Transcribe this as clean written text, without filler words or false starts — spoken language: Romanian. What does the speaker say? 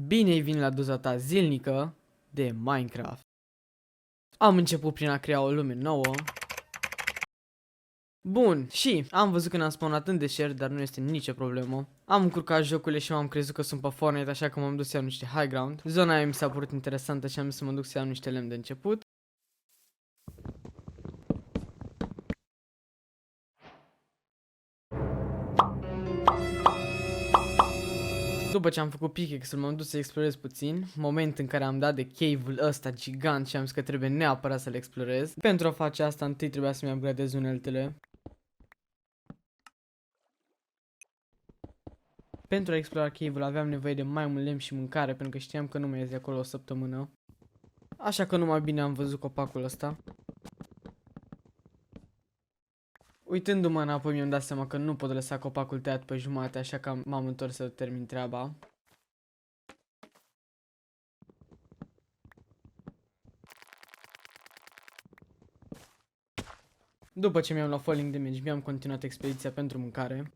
Bine ai venit la doza ta zilnică de Minecraft. Am început prin a crea o lume nouă. Bun, și am văzut că ne-am spawnat în deșert, dar nu este nicio problemă. Am încurcat jocurile și m-am crezut că sunt pe Fortnite, așa că m-am dus să iau niște high ground. Zona aia mi s-a părut interesantă și am zis să mă duc să iau niște lemn de început. După ce am făcut pickaxe-ul, m-am dus să explorez puțin. Moment în care am dat de cave-ul ăsta gigant și am zis că trebuie neapărat să-l explorez. Pentru a face asta, întâi trebuia să-mi upgradez uneltele. Pentru a explora cave-ul aveam nevoie de mai mult lemn și mâncare, pentru că știam că nu mai ies de acolo o săptămână. Așa că numai bine am văzut copacul ăsta. Uitându-mă înapoi mi-am dat seama că nu pot lăsa copacul tăiat pe jumate, așa că m-am întors să termin treaba. După ce mi-am luat falling damage, mi-am continuat expediția pentru mâncare.